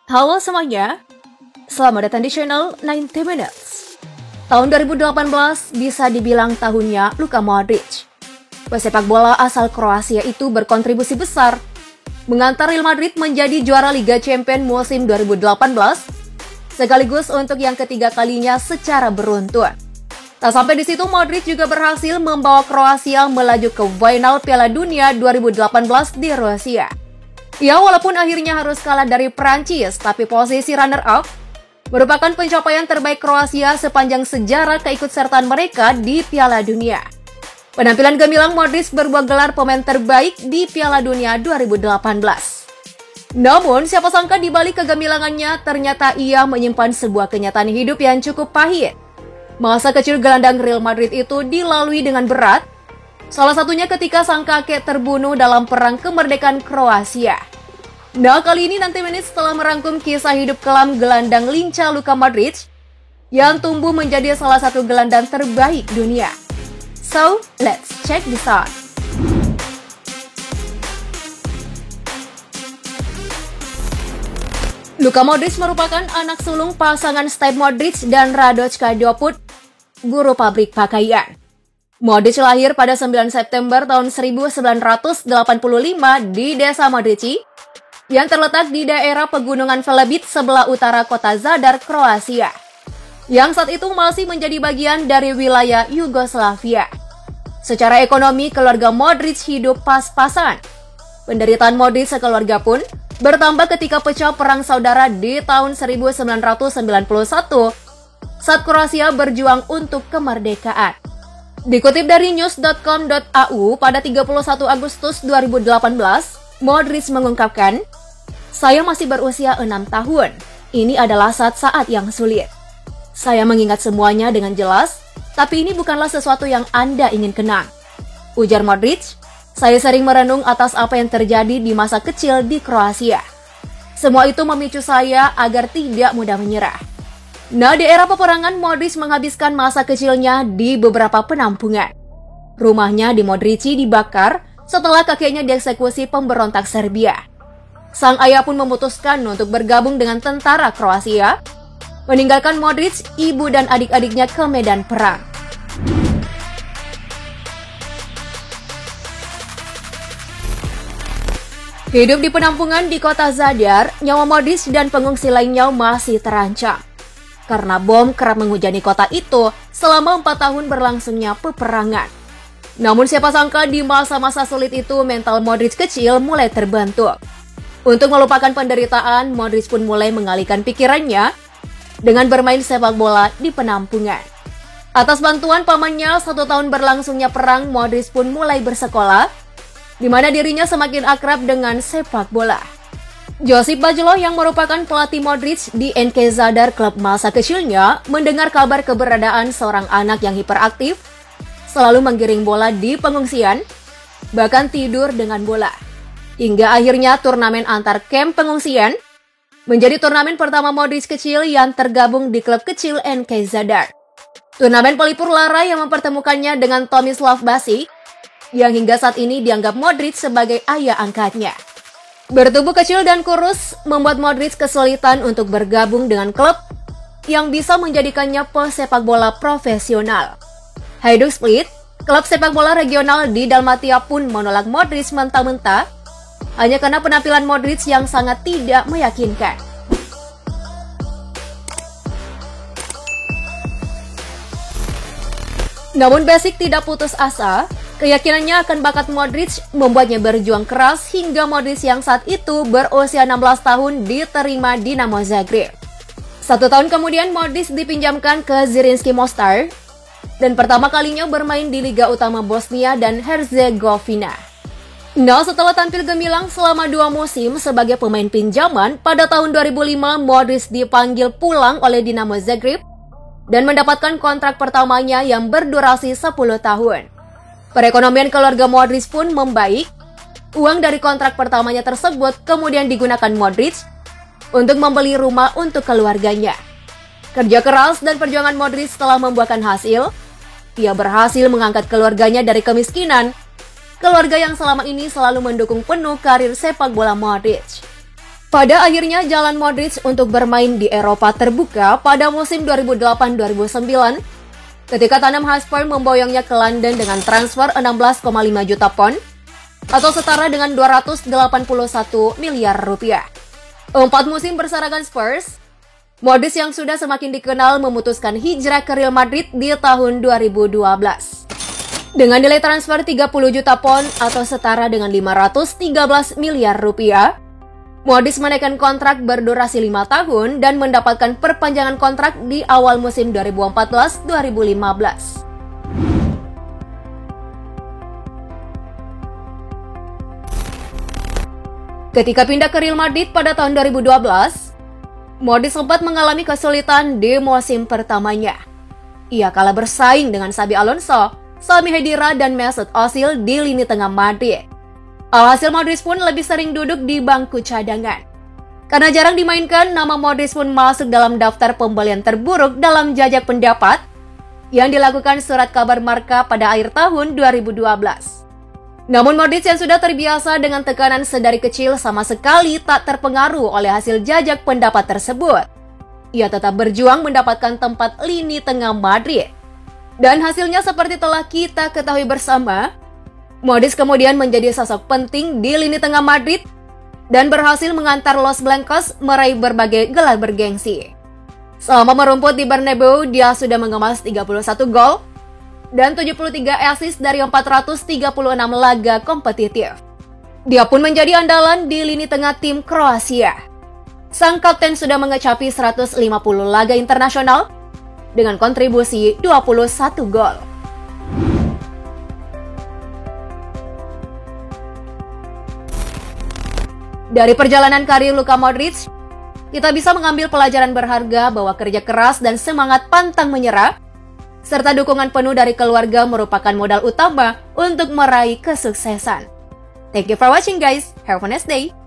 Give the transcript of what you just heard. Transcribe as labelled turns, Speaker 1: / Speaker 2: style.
Speaker 1: Halo semuanya, selamat datang di channel 90 Minutes. Tahun 2018 bisa dibilang tahunnya Luka Modric. Pesepak bola asal Kroasia itu berkontribusi besar, mengantar Real Madrid menjadi juara Liga Champions musim 2018, sekaligus untuk yang ketiga kalinya secara beruntun. Tak sampai di situ, Modric juga berhasil membawa Kroasia melaju ke final Piala Dunia 2018 di Rusia. Ya, walaupun akhirnya harus kalah dari Prancis, tapi posisi runner-up merupakan pencapaian terbaik Kroasia sepanjang sejarah keikutsertaan mereka di Piala Dunia. Penampilan gemilang Modric berbuah gelar pemain terbaik di Piala Dunia 2018. Namun, siapa sangka di balik kegemilangannya, ternyata ia menyimpan sebuah kenyataan hidup yang cukup pahit. Masa kecil gelandang Real Madrid itu dilalui dengan berat, salah satunya ketika sang kakek terbunuh dalam perang kemerdekaan Kroasia. Nah, kali ini nanti Minutes telah merangkum kisah hidup kelam gelandang lincah Luka Modric yang tumbuh menjadi salah satu gelandang terbaik dunia. So, let's check this out. Luka Modric merupakan anak sulung pasangan Steve Modric dan Radočka Dopud, guru pabrik pakaian. Modric lahir pada 9 September tahun 1985 di desa Modrici, yang terletak di daerah pegunungan Velebit sebelah utara kota Zadar, Kroasia, yang saat itu masih menjadi bagian dari wilayah Yugoslavia. Secara ekonomi, keluarga Modric hidup pas-pasan. Penderitaan Modric sekeluarga pun bertambah ketika pecah perang saudara di tahun 1991 saat Kroasia berjuang untuk kemerdekaan. Dikutip dari news.com.au pada 31 Agustus 2018, Modric mengungkapkan, "Saya masih berusia 6 tahun. Ini adalah saat-saat yang sulit. Saya mengingat semuanya dengan jelas, tapi ini bukanlah sesuatu yang Anda ingin kenang." Ujar Modric, "Saya sering merenung atas apa yang terjadi di masa kecil di Kroasia. Semua itu memicu saya agar tidak mudah menyerah." Nah, di era peperangan, Modric menghabiskan masa kecilnya di beberapa penampungan. Rumahnya di Modrici dibakar setelah kakeknya dieksekusi pemberontak Serbia. Sang ayah pun memutuskan untuk bergabung dengan tentara Kroasia, meninggalkan Modric, ibu dan adik-adiknya ke medan perang. Hidup di penampungan di kota Zadar, nyawa Modric dan pengungsi lainnya masih terancam, karena bom kerap menghujani kota itu selama 4 tahun berlangsungnya peperangan. Namun siapa sangka di masa-masa sulit itu mental Modric kecil mulai terbentuk. Untuk melupakan penderitaan, Modric pun mulai mengalihkan pikirannya dengan bermain sepak bola di penampungan. Atas bantuan pamannya, 1 tahun berlangsungnya perang, Modric pun mulai bersekolah, di mana dirinya semakin akrab dengan sepak bola. Josip Bajlo yang merupakan pelatih Modric di NK Zadar, klub masa kecilnya, mendengar kabar keberadaan seorang anak yang hiperaktif, selalu menggiring bola di pengungsian, bahkan tidur dengan bola. Hingga akhirnya turnamen antar kamp pengungsian menjadi turnamen pertama Modric kecil yang tergabung di klub kecil NK Zadar. Turnamen pelipur lara yang mempertemukannya dengan Tomislav Basic, yang hingga saat ini dianggap Modric sebagai ayah angkatnya. Bertubuh kecil dan kurus membuat Modric kesulitan untuk bergabung dengan klub yang bisa menjadikannya pesepak bola profesional. Hajduk Split, klub sepak bola regional di Dalmatia pun menolak Modric mentah-mentah hanya karena penampilan Modric yang sangat tidak meyakinkan. Namun Basic tidak putus asa. Keyakinannya akan bakat Modric membuatnya berjuang keras hingga Modric yang saat itu berusia 16 tahun diterima Dinamo Zagreb. 1 tahun kemudian Modric dipinjamkan ke Zrinjski Mostar dan pertama kalinya bermain di Liga Utama Bosnia dan Herzegovina. Nah, setelah tampil gemilang selama 2 musim sebagai pemain pinjaman, pada tahun 2005 Modric dipanggil pulang oleh Dinamo Zagreb dan mendapatkan kontrak pertamanya yang berdurasi 10 tahun. Perekonomian keluarga Modric pun membaik. Uang dari kontrak pertamanya tersebut kemudian digunakan Modric untuk membeli rumah untuk keluarganya. Kerja keras dan perjuangan Modric telah membuahkan hasil. Ia berhasil mengangkat keluarganya dari kemiskinan, keluarga yang selama ini selalu mendukung penuh karir sepak bola Modric. Pada akhirnya jalan Modric untuk bermain di Eropa terbuka pada musim 2008-2009 ketika Tottenham Hotspur memboyongnya ke London dengan transfer 16,5 juta pound atau setara dengan 281 miliar rupiah. 4 musim berserakan Spurs, Modric yang sudah semakin dikenal memutuskan hijrah ke Real Madrid di tahun 2012. Dengan nilai transfer 30 juta pound atau setara dengan 513 miliar rupiah, Modric menaikkan kontrak berdurasi 5 tahun dan mendapatkan perpanjangan kontrak di awal musim 2014-2015. Ketika pindah ke Real Madrid pada tahun 2012, Modric sempat mengalami kesulitan di musim pertamanya. Ia kalah bersaing dengan Xabi Alonso, Sami Khedira, dan Mesut Ozil di lini tengah Madrid. Alhasil Modric pun lebih sering duduk di bangku cadangan. Karena jarang dimainkan, nama Modric pun masuk dalam daftar pembelian terburuk dalam jajak pendapat yang dilakukan surat kabar Marca pada akhir tahun 2012. Namun Modric yang sudah terbiasa dengan tekanan sedari kecil sama sekali tak terpengaruh oleh hasil jajak pendapat tersebut. Ia tetap berjuang mendapatkan tempat lini tengah Madrid. Dan hasilnya seperti telah kita ketahui bersama, Modric kemudian menjadi sosok penting di lini tengah Madrid dan berhasil mengantar Los Blancos meraih berbagai gelar bergengsi. Selama merumput di Bernabeu, dia sudah mengemas 31 gol dan 73 assist dari 436 laga kompetitif. Dia pun menjadi andalan di lini tengah tim Kroasia. Sang kapten sudah mengecapi 150 laga internasional dengan kontribusi 21 gol. Dari perjalanan karir Luka Modric, kita bisa mengambil pelajaran berharga bahwa kerja keras dan semangat pantang menyerah serta dukungan penuh dari keluarga merupakan modal utama untuk meraih kesuksesan. Thank you for watching guys. Have a nice day.